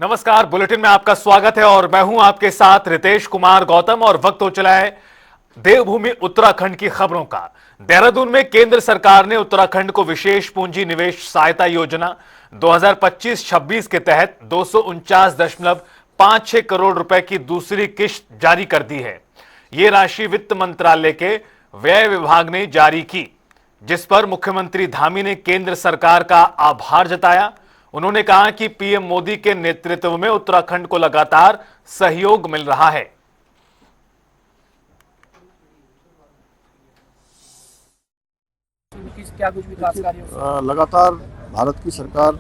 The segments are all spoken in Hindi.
नमस्कार, बुलेटिन में आपका स्वागत है और मैं हूं आपके साथ रितेश कुमार गौतम। और वक्त हो चला है देवभूमि उत्तराखंड की खबरों का। देहरादून में केंद्र सरकार ने उत्तराखंड को विशेष पूंजी निवेश सहायता योजना 2025-26 के तहत 249.56 करोड़ रुपए की दूसरी किश्त जारी कर दी है। यह राशि वित्त मंत्रालय के व्यय विभाग ने जारी की, जिस पर मुख्यमंत्री धामी ने केंद्र सरकार का आभार जताया। उन्होंने कहा कि पीएम मोदी के नेतृत्व में उत्तराखंड को लगातार सहयोग मिल रहा है। क्या कुछ विकास कार्य लगातार भारत की सरकार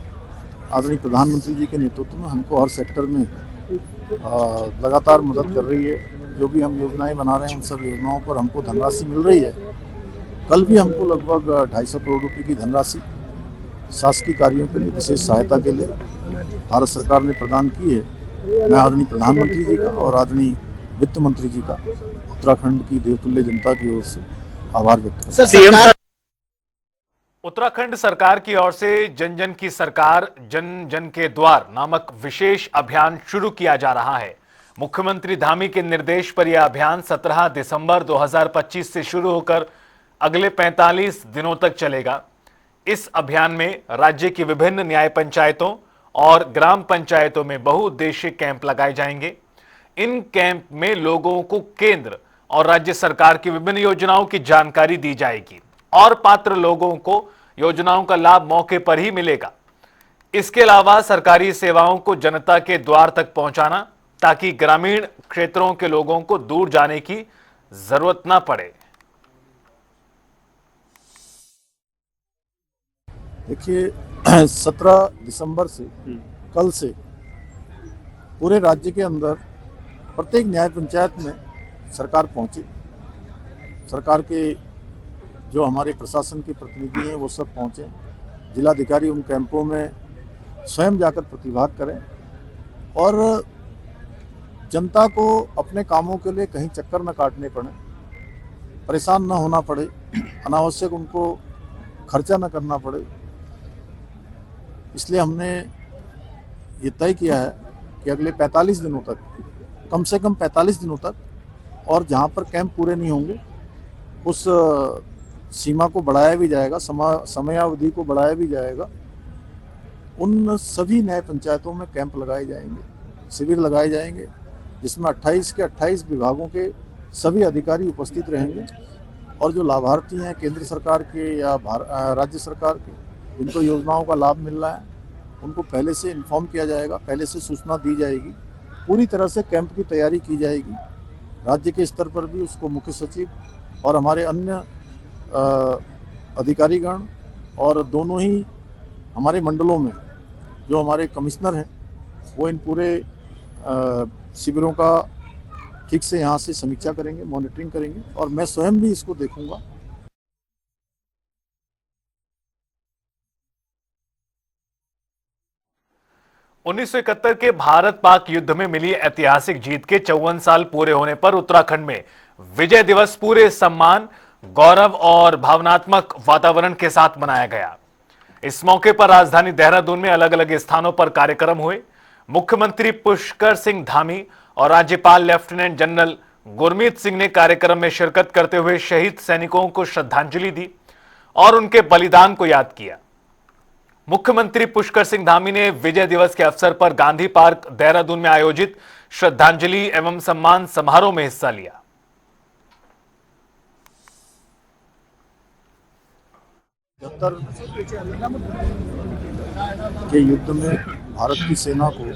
आदरणीय प्रधानमंत्री जी के नेतृत्व में हमको हर सेक्टर में लगातार मदद कर रही है। जो भी हम योजनाएं बना रहे हैं उन सब योजनाओं पर हमको धनराशि मिल रही है। कल भी हमको लगभग 250 करोड़ रुपए की धनराशि शासकीय कार्यों के लिए विशेष सहायता के लिए भारत सरकार ने प्रदान की है। मैं आदरणीय प्रधानमंत्री जी का और आदरणीय वित्त मंत्री जी का उत्तराखंड की देवतुल्य जनता की ओर से आभार व्यक्त करता हूं। उत्तराखंड सरकार की ओर से जन जन की सरकार जन जन के द्वार नामक विशेष अभियान शुरू किया जा रहा है। मुख्यमंत्री धामी के निर्देश पर यह अभियान 17 दिसंबर 2025 से शुरू होकर अगले 45 दिनों तक चलेगा। इस अभियान में राज्य की विभिन्न न्याय पंचायतों और ग्राम पंचायतों में बहुउद्देशीय कैंप लगाए जाएंगे। इन कैंप में लोगों को केंद्र और राज्य सरकार की विभिन्न योजनाओं की जानकारी दी जाएगी और पात्र लोगों को योजनाओं का लाभ मौके पर ही मिलेगा। इसके अलावा सरकारी सेवाओं को जनता के द्वार तक पहुंचाना, ताकि ग्रामीण क्षेत्रों के लोगों को दूर जाने की जरूरत ना पड़े। देखिए, 17 दिसंबर से कल से पूरे राज्य के अंदर प्रत्येक न्याय पंचायत में सरकार पहुंची। सरकार के जो हमारे प्रशासन के प्रतिनिधि हैं वो सब पहुंचे। जिलाधिकारी उन कैंपों में स्वयं जाकर प्रतिभाग करें और जनता को अपने कामों के लिए कहीं चक्कर न काटने पड़े, परेशान न होना पड़े, अनावश्यक उनको खर्चा न करना पड़े। इसलिए हमने ये तय किया है कि अगले 45 दिनों तक, कम से कम 45 दिनों तक, और जहाँ पर कैंप पूरे नहीं होंगे उस सीमा को बढ़ाया भी जाएगा, समयावधि को बढ़ाया भी जाएगा। उन सभी न्याय पंचायतों में कैंप लगाए जाएंगे, शिविर लगाए जाएंगे, जिसमें 28 के 28 विभागों के सभी अधिकारी उपस्थित रहेंगे। और जो लाभार्थी हैं केंद्र सरकार के या राज्य सरकार के, जिनको योजनाओं का लाभ मिल रहा है, उनको पहले से इन्फॉर्म किया जाएगा, पहले से सूचना दी जाएगी। पूरी तरह से कैंप की तैयारी की जाएगी। राज्य के स्तर पर भी उसको मुख्य सचिव और हमारे अन्य अधिकारीगण और दोनों ही हमारे मंडलों में जो हमारे कमिश्नर हैं वो इन पूरे शिविरों का ठीक से यहाँ से समीक्षा करेंगे, मॉनिटरिंग करेंगे, और मैं स्वयं भी इसको देखूंगा। 1971 के भारत पाक युद्ध में मिली ऐतिहासिक जीत के 54 साल पूरे होने पर उत्तराखंड में विजय दिवस पूरे सम्मान, गौरव और भावनात्मक वातावरण के साथ मनाया गया। इस मौके पर राजधानी देहरादून में अलग अलग स्थानों पर कार्यक्रम हुए। मुख्यमंत्री पुष्कर सिंह धामी और राज्यपाल लेफ्टिनेंट जनरल गुरमीत सिंह ने कार्यक्रम में शिरकत करते हुए शहीद सैनिकों को श्रद्धांजलि दी और उनके बलिदान को याद किया। मुख्यमंत्री पुष्कर सिंह धामी ने विजय दिवस के अवसर पर गांधी पार्क देहरादून में आयोजित श्रद्धांजलि एवं सम्मान समारोह में हिस्सा लिया। के युद्ध में भारत की सेना को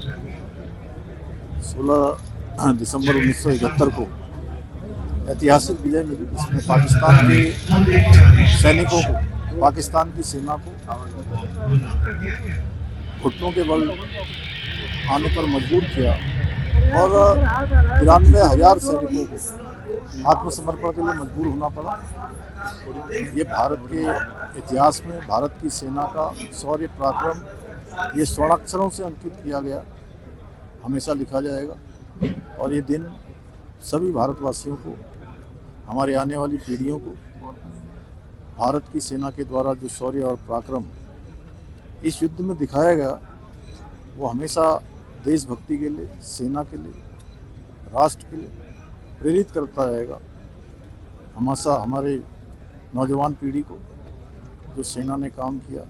16 दिसंबर 1971 को ऐतिहासिक विजय मिली, जिसमें पाकिस्तान के सैनिकों को, पाकिस्तान की सेना को घुटनों के बल आने पर मजबूर किया और 93,000 सैनिकों को आत्मसमर्पण के लिए मजबूर होना पड़ा। ये भारत के इतिहास में भारत की सेना का शौर्य पराक्रम ये स्वर्णाक्षरों से अंकित किया गया, हमेशा लिखा जाएगा। और ये दिन सभी भारतवासियों को, हमारे आने वाली पीढ़ियों को भारत की सेना के द्वारा जो शौर्य और पराक्रम इस युद्ध में दिखाया गया, वो हमेशा देशभक्ति के लिए, सेना के लिए, राष्ट्र के लिए प्रेरित करता रहेगा। हमेशा हमारे नौजवान पीढ़ी को जो सेना ने काम किया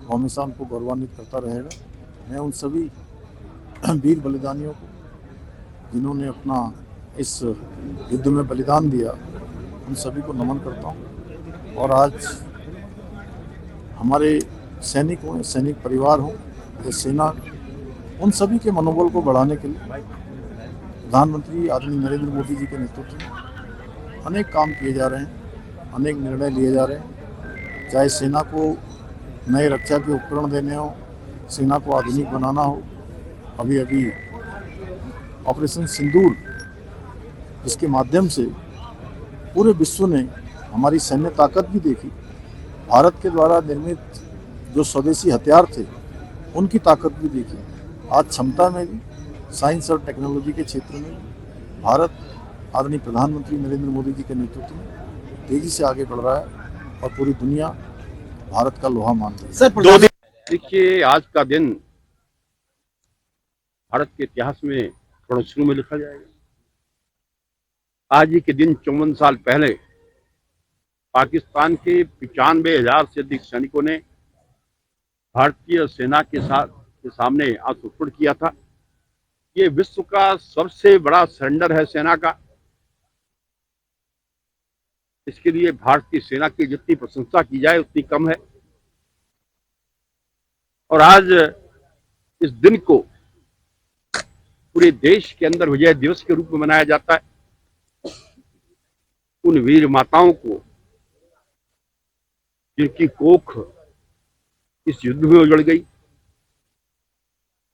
वो हमेशा उनको गौरवान्वित करता रहेगा। मैं उन सभी वीर बलिदानियों को जिन्होंने अपना इस युद्ध में बलिदान दिया, उन सभी को नमन करता हूँ। और आज हमारे सैनिक हों, सैनिक परिवार हों या सेना, उन सभी के मनोबल को बढ़ाने के लिए प्रधानमंत्री आदरणीय नरेंद्र मोदी जी के नेतृत्व में अनेक काम किए जा रहे हैं, अनेक निर्णय लिए जा रहे हैं। चाहे सेना को नए रक्षा के उपकरण देने हो, सेना को आधुनिक बनाना हो। अभी अभी ऑपरेशन सिंदूर, जिसके माध्यम से पूरे विश्व ने हमारी सैन्य ताकत भी देखी, भारत के द्वारा निर्मित जो स्वदेशी हथियार थे उनकी ताकत भी देखी। आज क्षमता में भी, साइंस और टेक्नोलॉजी के क्षेत्र में भारत आदरणीय प्रधानमंत्री नरेंद्र मोदी जी के नेतृत्व में तेजी से आगे बढ़ रहा है और पूरी दुनिया भारत का लोहा मान रही है। देखिए, आज का दिन भारत के इतिहास में रणोत्सव में लिखा जाएगा। आज ही के दिन 54 साल पहले पाकिस्तान के 95,000 से अधिक सैनिकों ने भारतीय सेना के सामने आत्मसमर्पण किया था। ये विश्व का सबसे बड़ा सरेंडर है सेना का। इसके लिए भारतीय सेना की जितनी प्रशंसा की जाए उतनी कम है। और आज इस दिन को पूरे देश के अंदर विजय दिवस के रूप में मनाया जाता है। उन वीर माताओं को जिनकी कोख इस युद्ध में उजड़ गई,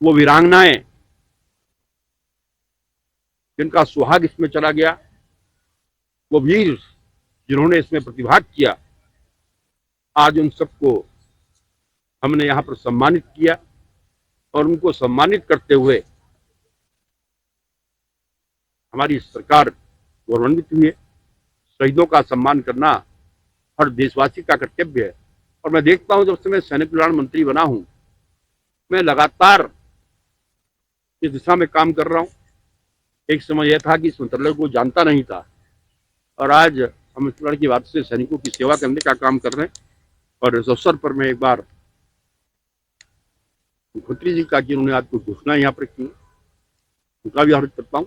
वो वीरांगनाएं जिनका सुहाग इसमें चला गया, वो वीर जिन्होंने इसमें प्रतिभाग किया, आज उन सबको हमने यहाँ पर सम्मानित किया। और उनको सम्मानित करते हुए हमारी सरकार गौरवान्वित हुई है। शहीदों का सम्मान करना हर देशवासी का कर्तव्य है। और मैं देखता हूं, जब से मैं सैनिक कल्याण मंत्री बना हूं, मैं लगातार इस दिशा में काम कर रहा हूं। एक समय यह था कि इस मंत्रालय को जानता नहीं था, और आज हम इस प्रकार की बात से सैनिकों की सेवा करने का काम कर रहे हैं। और इस अवसर पर मैं एक बार मुख्यमंत्री जी का, जिन्होंने आज कुछ घोषणा यहाँ पर की, उनका भी आभार करता हूँ।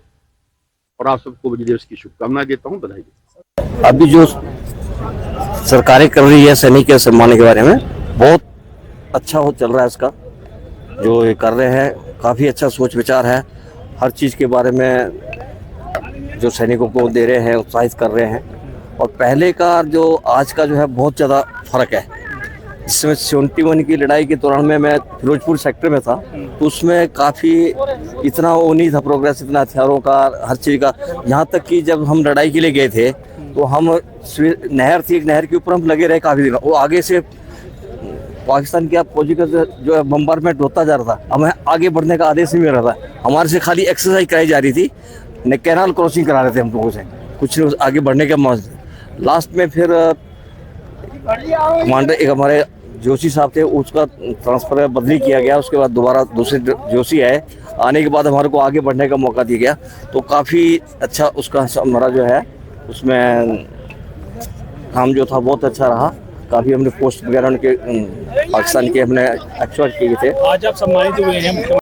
और आप सबको विजय दिवस की शुभकामनाएं देता हूँ, बधाई देता हूँ। अभी जो सरकारें कर रही है सैनिक के सम्मान के बारे में, बहुत अच्छा हो चल रहा है। इसका जो ये कर रहे हैं काफ़ी अच्छा सोच विचार है। हर चीज़ के बारे में जो सैनिकों को दे रहे हैं, उत्साहित कर रहे हैं। और पहले का जो आज का जो है बहुत ज़्यादा फर्क है। जिसमें 71 की लड़ाई के दौरान में मैं फिरोजपुर सेक्टर में था, तो उसमें काफ़ी इतना वो नहीं था प्रोग्रेस, इतना हथियारों का, हर चीज़ का। यहाँ तक कि जब हम लड़ाई के लिए गए थे तो हम नहर थी, एक नहर के ऊपर हम लगे रहे काफ़ी दिन। वो आगे से पाकिस्तान की फौजी का जो है बम्बारमेंट होता जा रहा था, हमें आगे बढ़ने का आदेश नहीं मिल रहा था। हमारे से खाली एक्सरसाइज कराई जा रही थी, न कैनाल क्रॉसिंग करा रहे थे हम लोगों से, कुछ नहीं आगे बढ़ने का मौका। लास्ट में फिर कमांडर एक हमारे जोशी साहब थे, उसका ट्रांसफर बदली किया गया। उसके बाद दोबारा दूसरे जोशी आए, आने के बाद हमारे को आगे बढ़ने का मौका दिया गया। तो काफ़ी अच्छा उसका हमारा जो है उसमें काम जो था बहुत अच्छा रहा। काफ़ी हमने पोस्ट वगैरह उनके पाकिस्तान के हमने एक्सपर्ट किए थे। आज आप सम्मानित हुए हैं।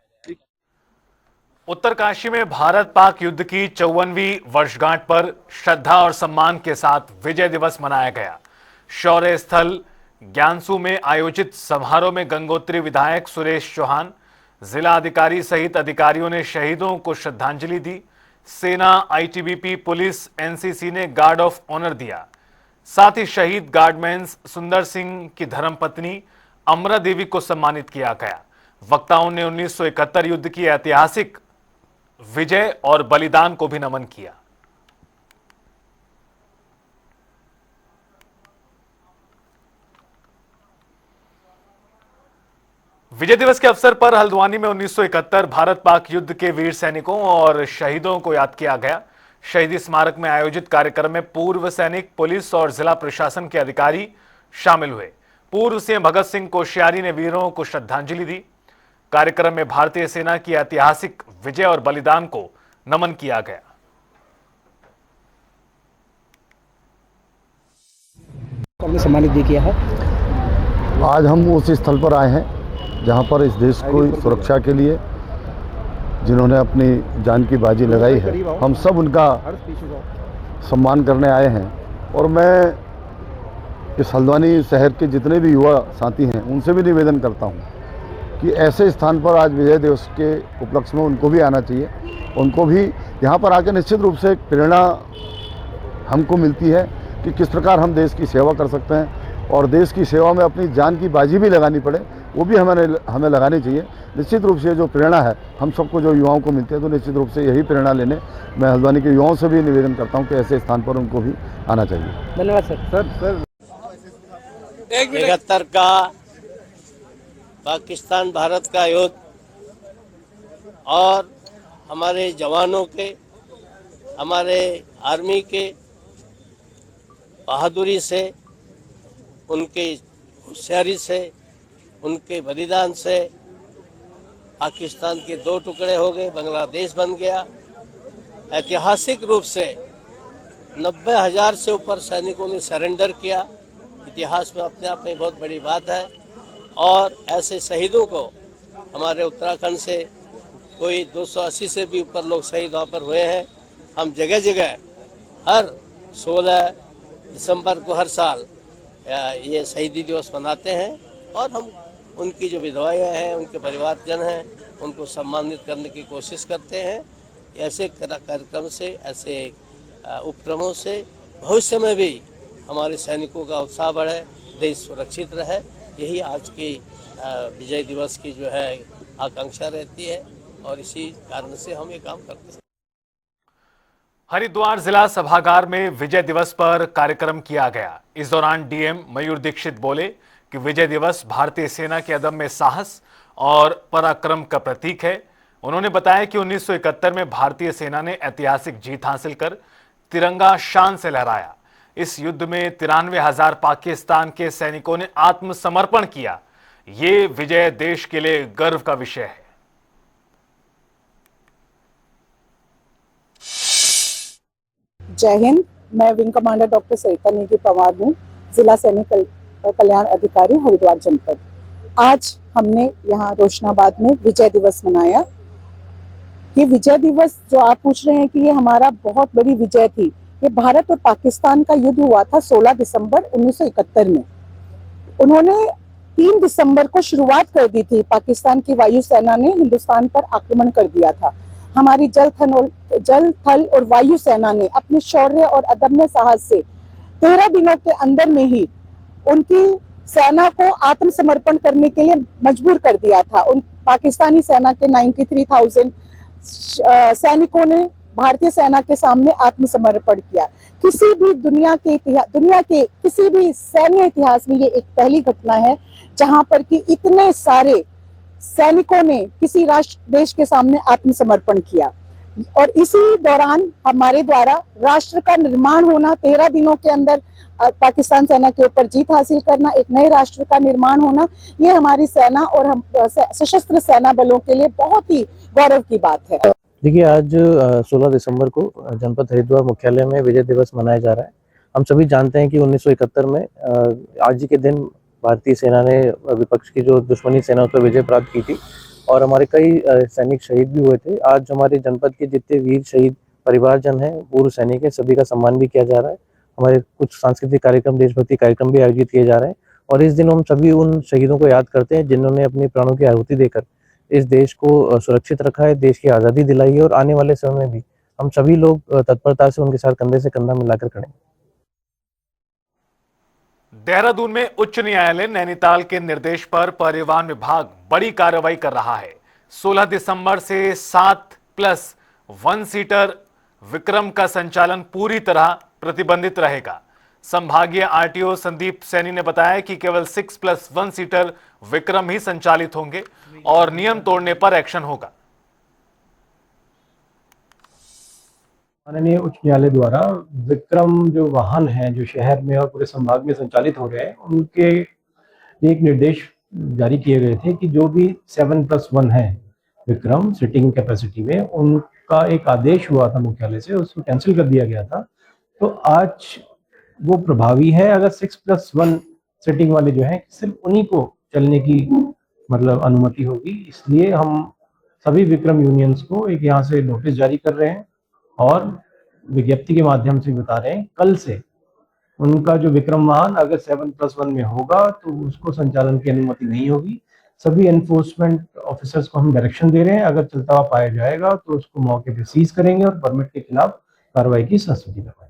उत्तरकाशी में भारत पाक युद्ध की 54वीं वर्षगांठ पर श्रद्धा और सम्मान के साथ विजय दिवस मनाया गया। शौर्य स्थल ज्ञानसू में आयोजित समारोह में गंगोत्री विधायक सुरेश चौहान, जिला अधिकारी सहित अधिकारियों ने शहीदों को श्रद्धांजलि दी। सेना, आईटीबीपी, पुलिस, एनसीसी ने गार्ड ऑफ ऑनर दिया। साथ ही शहीद गार्डमैन सुंदर सिंह की धर्मपत्नी अमरा देवी को सम्मानित किया गया। वक्ताओं ने 1971 युद्ध की ऐतिहासिक विजय और बलिदान को भी नमन किया। विजय दिवस के अवसर पर हल्द्वानी में 1971 भारत पाक युद्ध के वीर सैनिकों और शहीदों को याद किया गया। शहीदी स्मारक में आयोजित कार्यक्रम में पूर्व सैनिक, पुलिस और जिला प्रशासन के अधिकारी शामिल हुए। पूर्व सीएम भगत सिंह कोश्यारी ने वीरों को श्रद्धांजलि दी। कार्यक्रम में भारतीय सेना की ऐतिहासिक विजय और बलिदान को नमन किया गया। हमने सम्मानित भी किया है। आज हम उस स्थल पर आए हैं जहां पर इस देश को सुरक्षा के लिए जिन्होंने अपनी जान की बाजी लगाई है, हम सब उनका सम्मान करने आए हैं। और मैं इस हल्द्वानी शहर के जितने भी युवा साथी हैं उनसे भी निवेदन करता हूं कि ऐसे स्थान पर आज विजय दिवस के उपलक्ष्य में उनको भी आना चाहिए। उनको भी यहाँ पर आकर निश्चित रूप से एक प्रेरणा हमको मिलती है कि किस प्रकार हम देश की सेवा कर सकते हैं, और देश की सेवा में अपनी जान की बाजी भी लगानी पड़े वो भी हमें लगानी चाहिए। निश्चित रूप से जो प्रेरणा है हम सबको जो युवाओं को मिलती है, तो निश्चित रूप से यही प्रेरणा लेने मैं हल्द्वानी के युवाओं से भी निवेदन करता हूं कि ऐसे स्थान पर उनको भी आना चाहिए। धन्यवाद सर। 71 का पाकिस्तान भारत का युद्ध और हमारे जवानों के, हमारे आर्मी के बहादुरी से, उनके होशियारी से, उनके बलिदान से पाकिस्तान के 2 टुकड़े हो गए, बांग्लादेश बन गया। ऐतिहासिक रूप से 90,000 से ऊपर सैनिकों ने सरेंडर किया। इतिहास में अपने आप में बहुत बड़ी बात है। और ऐसे शहीदों को हमारे उत्तराखंड से कोई 280 से भी ऊपर लोग शहीद वहाँ पर हुए हैं। हम जगह जगह हर 16 दिसंबर को हर साल ये शहीदी दिवस मनाते हैं, और हम उनकी जो विधवाएं हैं, उनके परिवारजन हैं, उनको सम्मानित करने की कोशिश करते हैं। ऐसे कार्यक्रम से, ऐसे उपक्रमों से भविष्य में भी हमारे सैनिकों का उत्साह बढ़े, देश सुरक्षित रहे। यही आज की विजय दिवस की जो है आकांक्षा रहती है, और इसी कारण से हम ये काम करते हैं। हरिद्वार जिला सभागार में विजय दिवस पर कार्यक्रम किया गया। इस दौरान डीएम मयूर दीक्षित बोले कि विजय दिवस भारतीय सेना के अदम्य साहस और पराक्रम का प्रतीक है। उन्होंने बताया कि 1971 में भारतीय सेना ने ऐतिहासिक जीत हासिल कर तिरंगा शान से लहराया। इस युद्ध में 93,000 पाकिस्तान के सैनिकों ने आत्मसमर्पण किया। ये विजय देश के लिए गर्व का विषय है। जय हिंद। मैं विंग कमांडर डॉक्टर सरिता नेगी पवार हूँ, जिला सैनिक कल्याण अधिकारी हरिद्वार जनपद। आज हमने यहाँ रोशनाबाद में विजय दिवस मनाया। ये विजय दिवस जो आप पूछ रहे हैं कि ये हमारा बहुत बड़ी विजय थी, ये भारत और पाकिस्तान का युद्ध हुआ था 16 दिसंबर 1971 में। उन्होंने 3 दिसंबर को शुरुआत कर दी थी। पाकिस्तान की वायुसेना ने हिंदुस्तान पर आक्रमण कर दिया था। हमारी जल, थल और वायु सेना ने अपने शौर्य और अदम्य साहस से 13 दिनों के अंदर में ही उनकी सेना को आत्मसमर्पण करने के लिए मजबूर कर दिया था। उन पाकिस्तानी सेना के 93,000 सैनिकों ने भारतीय सेना के सामने आत्मसमर्पण किया। किसी भी दुनिया के किसी भी सैन्य इतिहास में ये एक पहली घटना है जहां पर कि इतने सारे सैनिकों ने किसी राष्ट्र देश के सामने आत्मसमर्पण किया। और इसी दौरान हमारे द्वारा राष्ट्र का निर्माण होना, 13 दिनों के अंदर पाकिस्तान सेना के ऊपर जीत हासिल करना, एक नए राष्ट्र का निर्माण होना, ये हमारी सेना और हम सशस्त्र सेना बलों के लिए बहुत ही गौरव की बात है। देखिए, आज 16 दिसंबर को जनपद हरिद्वार मुख्यालय में विजय दिवस मनाया जा रहा है। हम सभी जानते हैं कि 1971 में आज ही के दिन भारतीय सेना ने विपक्ष की जो दुश्मनी सेना उस पर विजय प्राप्त की थी, और हमारे कई सैनिक शहीद भी हुए थे। आज हमारे जनपद के जितने वीर शहीद परिवारजन हैं, पूर्व सैनिक हैं, सभी का सम्मान भी किया जा रहा है। हमारे कुछ सांस्कृतिक कार्यक्रम, देशभक्ति कार्यक्रम भी आयोजित किए जा रहे हैं, और इस दिन हम सभी उन शहीदों को याद करते हैं जिन्होंने अपने प्राणों की आहुति देकर इस देश को सुरक्षित रखा है, देश की आज़ादी दिलाई है, और आने वाले समय में भी हम सभी लोग तत्परता से उनके साथ कंधे से कंधा मिलाकर खड़े हैं। देहरादून में उच्च न्यायालय नैनीताल के निर्देश पर परिवहन विभाग बड़ी कार्रवाई कर रहा है। 16 दिसंबर से 7+1 सीटर विक्रम का संचालन पूरी तरह प्रतिबंधित रहेगा। संभागीय आरटीओ संदीप सैनी ने बताया कि केवल 6+1 सीटर विक्रम ही संचालित होंगे और नियम तोड़ने पर एक्शन होगा। माननीय उच्च न्यायालय द्वारा विक्रम जो वाहन हैं, जो शहर में और पूरे संभाग में संचालित हो रहे हैं, उनके लिए एक निर्देश जारी किए गए थे कि जो भी 7+1 है विक्रम सिटिंग कैपेसिटी में, उनका एक आदेश हुआ था मुख्यालय से, उसको कैंसिल कर दिया गया था। तो आज वो प्रभावी है। अगर 6+1 सिटिंग वाले जो हैं सिर्फ उन्हीं को चलने की मतलब अनुमति होगी। इसलिए हम सभी विक्रम यूनियंस को एक यहाँ से नोटिस जारी कर रहे हैं और विज्ञप्ति के माध्यम से बता रहे हैं कल से उनका जो विक्रम वाहन अगर 7+1 में होगा तो उसको संचालन की अनुमति नहीं होगी। सभी एनफोर्समेंट ऑफिसर्स को हम डायरेक्शन दे रहे हैं, अगर चलता हुआ पाया जाएगा तो उसको मौके पे सीज करेंगे और परमिट के खिलाफ कार्रवाई की संस्तुति करवाएंगे।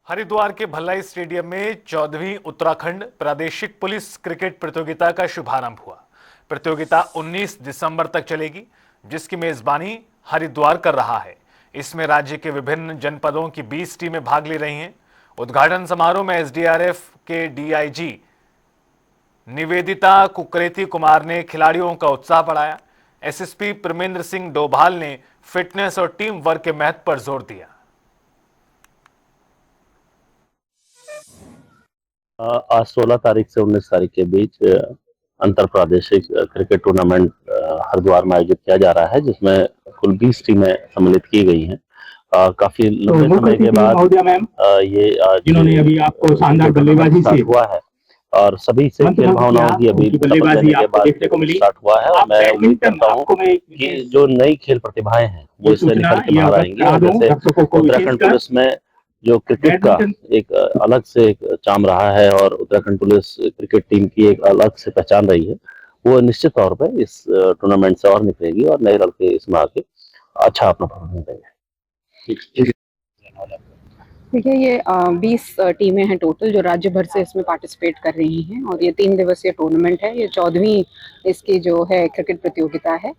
हरिद्वार के भल्लाई स्टेडियम में 14वीं उत्तराखंड प्रादेशिक पुलिस क्रिकेट प्रतियोगिता का शुभारंभ हुआ। प्रतियोगिता 19 दिसंबर तक चलेगी, जिसकी मेजबानी हरिद्वार कर रहा है। इसमें राज्य के विभिन्न जनपदों की 20 टीमें भाग ले रही हैं। उद्घाटन समारोह में एसडीआरएफ के डीआईजी निवेदिता कुकरेती कुमार ने खिलाड़ियों का उत्साह बढ़ाया। एसएसपी परमेंद्र सिंह डोभाल ने फिटनेस और टीम वर्क के महत्व पर जोर दिया। आज 16 तारीख से 19 तारीख के बीच अंतर प्रादेशिक क्रिकेट टूर्नामेंट हरिद्वार में आयोजित किया जा रहा है, जिसमें कुल 20 टीमें सम्मिलित की गई हैं। काफी लंबे समय के बाद ये जिन्होंने अभी आपको शानदार बल्लेबाजी से हुआ है और सभी से खेल भावनाओं की अभी बल्लेबाजी देखने को मिली स्टार्ट हुआ है। और मैं उम्मीद करता हूँ कि जो नई खेल प्रतिभाएं हैं वो इसमें निकल के बाहर आएंगी। जैसे उत्तराखंड पुलिस में जो क्रिकेट का एक अलग से एक चाम रहा है और उत्तराखंड पुलिस क्रिकेट टीम की एक अलग से पहचान रही है, वो निश्चित तौर पे इस टूर्नामेंट से और निकलेगी और नए लड़के इसमें आके अच्छा अपना परफॉर्मेंस देंगे। देखिए, ये 20 टीमें हैं टोटल जो राज्य भर से इसमें पार्टिसिपेट कर रही हैं और ये 3 दिवसीय टूर्नामेंट है। ये 14वीं इसकी जो है क्रिकेट प्रतियोगिता है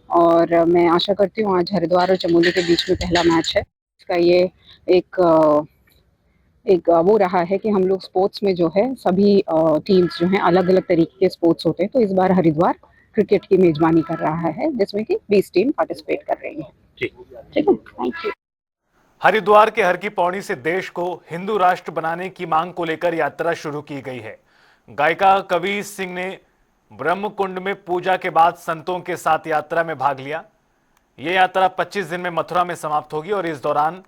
और मैं आशा करती हूँ आज हरिद्वार और चमोली के बीच में पहला मैच है। इसका ये एक वो रहा है कि हम लोग स्पोर्ट्स में जो है सभी टीम्स जो हैं अलग अलग तरीके के स्पोर्ट्स होते हैं, तो इस बार हरिद्वार क्रिकेट की मेजबानी कर रहा है जिसमें कि 20 टीम पार्टिसिपेट कर रही है। ठीक है, थैंक यू। हरिद्वार के हर की पौड़ी से देश को हिंदू राष्ट्र बनाने की मांग को लेकर यात्रा शुरू की गई है। गायिका कबीर सिंह ने ब्रह्मकुंड में पूजा के बाद संतों के साथ यात्रा में भाग लिया। ये यात्रा 25 दिन में मथुरा में समाप्त होगी और इस दौरान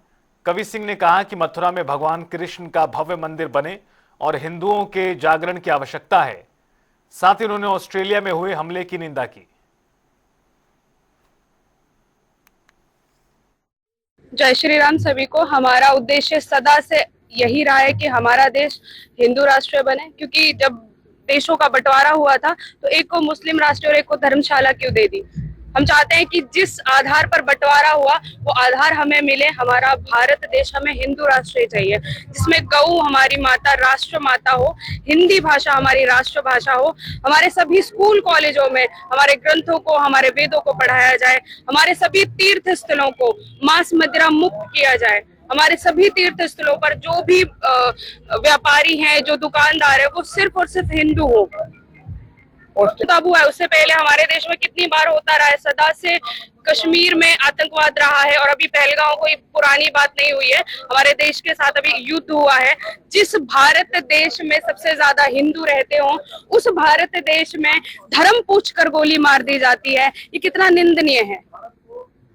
कबीर सिंह ने कहा कि मथुरा में भगवान कृष्ण का भव्य मंदिर बने और हिंदुओं के जागरण की आवश्यकता है। साथ ही उन्होंने ऑस्ट्रेलिया में हुए हमले की निंदा की। जय श्री राम सभी को। हमारा उद्देश्य सदा से यही रहा है कि हमारा देश हिंदू राष्ट्र बने, क्योंकि जब देशों का बंटवारा हुआ था तो एक को मुस्लिम राष्ट्र और एक को धर्मशाला क्यों दे दी। हम चाहते हैं कि जिस आधार पर बंटवारा हुआ वो आधार हमें मिले। हमारा भारत देश हमें हिंदू राष्ट्र चाहिए, जिसमें गौ हमारी माता राष्ट्र माता हो, हिंदी भाषा हमारी राष्ट्र भाषा हो, हमारे सभी स्कूल कॉलेजों में हमारे ग्रंथों को हमारे वेदों को पढ़ाया जाए, हमारे सभी तीर्थ स्थलों को मांस मदिरा मुक्त किया जाए, हमारे सभी तीर्थ स्थलों पर जो भी व्यापारी हैं जो दुकानदार है वो सिर्फ और सिर्फ हिंदू हो। तब हुआ है, उससे पहले हमारे देश में कितनी बार होता रहा है, सदा से कश्मीर में आतंकवाद रहा है और अभी पहलगांव कोई पुरानी बात नहीं हुई है। हमारे देश के साथ अभी युद्ध हुआ है। जिस भारत देश में सबसे ज्यादा हिंदू रहते हो उस भारत देश में धर्म पूछकर गोली मार दी जाती है, ये कितना निंदनीय है।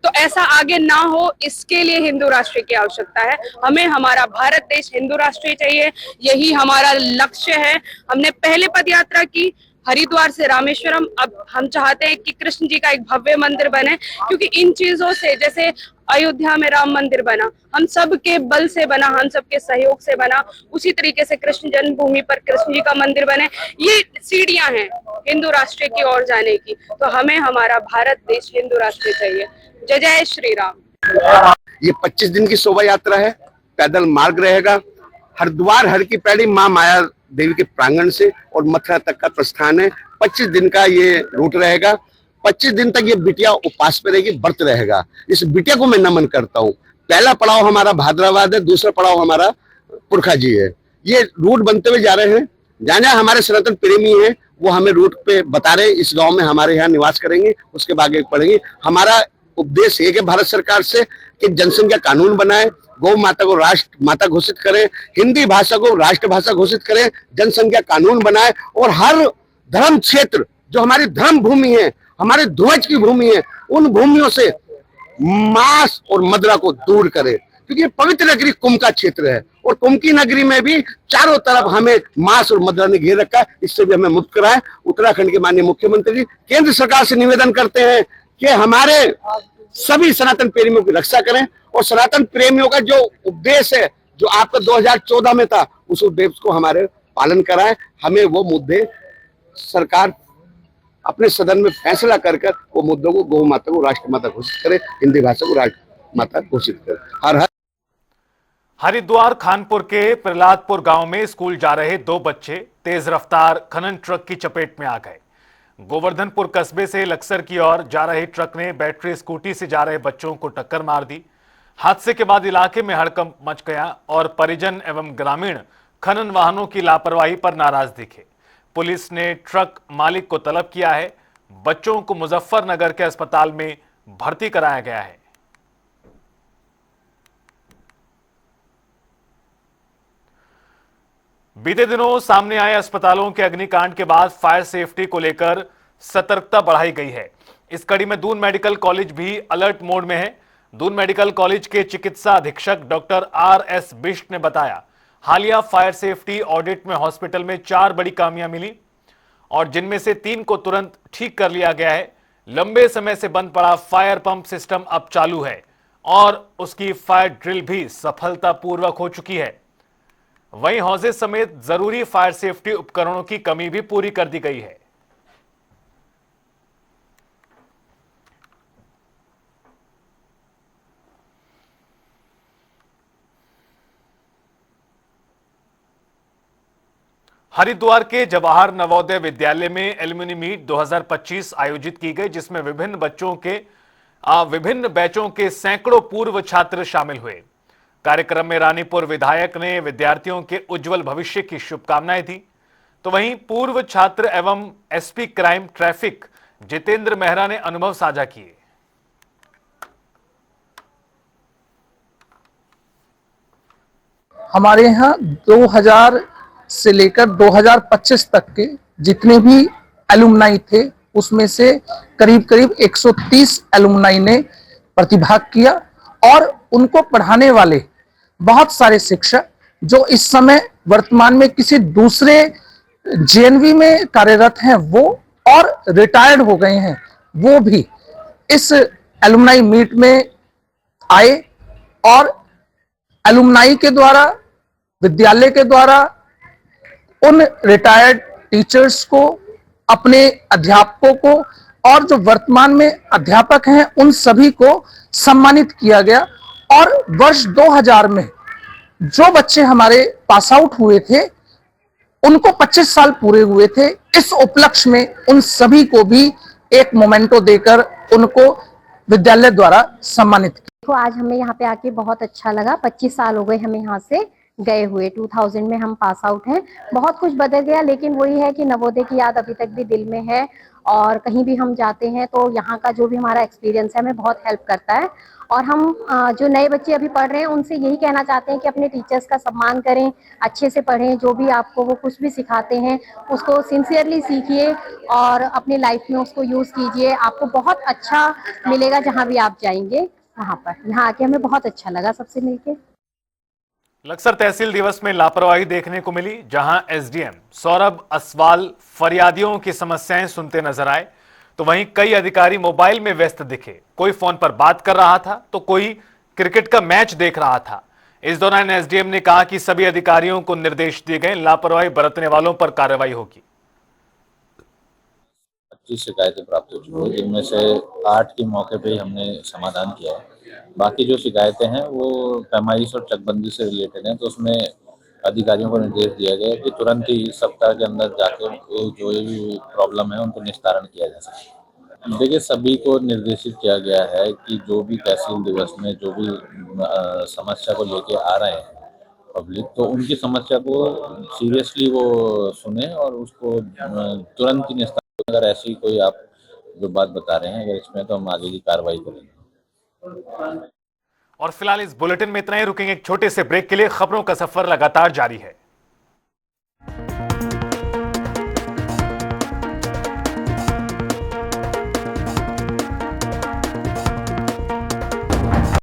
तो ऐसा आगे ना हो, इसके लिए हिंदू राष्ट्र की आवश्यकता है। हमें हमारा भारत देश हिंदू राष्ट्र चाहिए, यही हमारा लक्ष्य है। हमने पहले पद यात्रा की हरिद्वार से रामेश्वरम, अब हम चाहते हैं कि कृष्ण जी का एक भव्य मंदिर बने, क्योंकि इन चीजों से, जैसे अयोध्या में राम मंदिर बना, हम सब के बल से बना, हम सबके सहयोग से बना, उसी तरीके से कृष्ण जन्मभूमि पर कृष्ण जी का मंदिर बने। ये सीढ़ियां हैं हिंदू राष्ट्र की ओर जाने की। तो हमें हमारा भारत देश हिंदू राष्ट्र चाहिए। जय जय श्री राम। ये 25 दिन की शोभा यात्रा है, पैदल मार्ग रहेगा। हरिद्वार हर की पैड़ी माँ माया देवी के प्रांगण से और मथुरा तक का प्रस्थान है। 25 दिन का ये रूट रहेगा। 25 दिन तक ये बिटिया उपास पे रहेगी, व्रत रहेगा। इस बिटिया को मैं नमन करता हूँ। पहला पड़ाव हमारा भाद्रवाद है, दूसरा पड़ाव हमारा पुरखा जी है। ये रूट बनते हुए जा रहे हैं। जहाँ जहाँ हमारे सनातन प्रेमी हैं वो हमें रूट पे बता रहे हैं, इस गाँव में हमारे यहाँ निवास करेंगे, उसके बाद आगे पढ़ेंगे। हमारा उपदेश एक है भारत सरकार से कि जनसंख्या कानून बनाए, गौ माता को राष्ट्र माता घोषित करें, हिंदी भाषा को राष्ट्रभाषा घोषित करें, जनसंख्या कानून बनाए और हर धर्म क्षेत्र जो हमारी धर्म भूमि है, हमारे ध्वज की भूमि है, उन भूमियों से मांस और मदिरा को दूर करे, क्योंकि पवित्र नगरी कुंभ का क्षेत्र है और कुंभ की नगरी में भी चारों तरफ हमें मांस और मदिरा ने घेर रखा है। इससे भी हमें मुक्त कराए। उत्तराखंड के माननीय मुख्यमंत्री जी, केंद्र सरकार से निवेदन करते हैं कि हमारे सभी सनातन प्रेमियों की रक्षा करें और सनातन प्रेमियों का जो उद्देश्य है, जो आपका 2014 में था, उस उद्देश्य को हमारे पालन कराएं। हमें वो मुद्दे सरकार अपने सदन में फैसला कर वो मुद्दों को गौ माता को राष्ट्रमाता घोषित करे, हिंदी भाषा को राष्ट्रमाता घोषित करे। हर हरिद्वार खानपुर के प्रहलादपुर गांव में स्कूल जा रहे 2 बच्चे तेज रफ्तार खनन ट्रक की चपेट में आ गए। गोवर्धनपुर कस्बे से लक्सर की ओर जा रहे ट्रक ने बैटरी स्कूटी से जा रहे बच्चों को टक्कर मार दी। हादसे के बाद इलाके में हड़कंप मच गया और परिजन एवं ग्रामीण खनन वाहनों की लापरवाही पर नाराज दिखे। पुलिस ने ट्रक मालिक को तलब किया है। बच्चों को मुजफ्फरनगर के अस्पताल में भर्ती कराया गया है। बीते दिनों सामने आए अस्पतालों के अग्निकांड के बाद फायर सेफ्टी को लेकर सतर्कता बढ़ाई गई है। इस कड़ी में दून मेडिकल कॉलेज भी अलर्ट मोड में है। दून मेडिकल कॉलेज के चिकित्सा अधीक्षक डॉक्टर RS बिष्ट ने बताया, हालिया फायर सेफ्टी ऑडिट में हॉस्पिटल में 4 बड़ी खामियां मिली और जिनमें से 3 को तुरंत ठीक कर लिया गया है। लंबे समय से बंद पड़ा फायर पंप सिस्टम अब चालू है और उसकी फायर ड्रिल भी सफलतापूर्वक हो चुकी है। वहीं हौजे समेत जरूरी फायर सेफ्टी उपकरणों की कमी भी पूरी कर दी गई है। हरिद्वार के जवाहर नवोदय विद्यालय में एलुमनी मीट 2025 आयोजित की गई, जिसमें विभिन्न बैचों के सैकड़ों पूर्व छात्र शामिल हुए। कार्यक्रम में रानीपुर विधायक ने विद्यार्थियों के उज्जवल भविष्य की शुभकामनाएं दी। तो वहीं पूर्व छात्र एवं SP crime traffic Jitendra Mehra ने अनुभव साझा किए। हमारे यहाँ 2000 से लेकर 2025 तक के जितने भी एलुमनाई थे, उसमें से करीब करीब 130 एलुमनाई ने प्रतिभाग किया और उनको पढ़ाने वाले बहुत सारे शिक्षक जो इस समय वर्तमान में किसी दूसरे JNV में कार्यरत हैं वो और रिटायर्ड हो गए हैं, वो भी इस एलुमनाई मीट में आए और एलुमनाई के द्वारा, विद्यालय के द्वारा उन रिटायर्ड टीचर्स को, अपने अध्यापकों को और जो वर्तमान में अध्यापक हैं उन सभी को सम्मानित किया गया। और वर्ष 2000 में जो बच्चे हमारे पास आउट हुए थे उनको 25 साल पूरे हुए थे। इस उपलक्ष्य में उन सभी को भी एक मोमेंटो देकर उनको विद्यालय द्वारा सम्मानित किया। तो आज हमें यहाँ पे आके बहुत अच्छा लगा। 25 साल हो गए हमें यहाँ से गए हुए। 2000 में हम पास आउट हैं। बहुत कुछ बदल गया, लेकिन वही है कि नवोदय की याद अभी तक भी दिल में है और कहीं भी हम जाते हैं तो यहाँ का जो भी हमारा एक्सपीरियंस है हमें बहुत हेल्प करता है। और हम जो नए बच्चे अभी पढ़ रहे हैं उनसे यही कहना चाहते हैं कि अपने टीचर्स का सम्मान करें, अच्छे से पढ़ें, जो भी आपको वो कुछ भी सिखाते हैं उसको सिंसियरली सीखिए और अपनी लाइफ में उसको यूज़ कीजिए। आपको बहुत अच्छा मिलेगा जहाँ भी आप जाएंगे वहाँ पर। यहाँ आके हमें बहुत अच्छा लगा सबसे मिलके। लक्सर तहसील दिवस में लापरवाही देखने को मिली, जहां SDM सौरभ असवाल फरियादियों की समस्याएं सुनते नजर आए, तो वहीं कई अधिकारी मोबाइल में व्यस्त दिखे। कोई फोन पर बात कर रहा था तो कोई क्रिकेट का मैच देख रहा था। इस दौरान SDM ने कहा कि सभी अधिकारियों को निर्देश दिए गए, लापरवाही बरतने वालों पर कार्रवाई होगी। 25 शिकायतें प्राप्त हो चुकी है, जिनमें से 8 की मौके पे ही हमने समाधान किया है। बाकी जो शिकायतें हैं वो पैमाइश और चकबंदी से रिलेटेड हैं, तो उसमें अधिकारियों को निर्देश दिया गया है कि तुरंत ही सप्ताह के अंदर जाकर जो भी प्रॉब्लम है उनको निस्तारण किया जा सके। देखिए, सभी को निर्देशित किया गया है कि जो भी तहसील दिवस में जो भी समस्या को लेके आ रहे हैं पब्लिक, तो उनकी समस्या को सीरियसली वो सुने और उसको तुरंत ही निस्तारण। अगर ऐसी कोई आप जो बात बता रहे हैं अगर इसमें, तो हम आगे की कार्रवाई करेंगे। और फिलहाल इस बुलेटिन में इतना ही। रुकेंगे एक छोटे से ब्रेक के लिए। खबरों का सफर लगातार जारी है।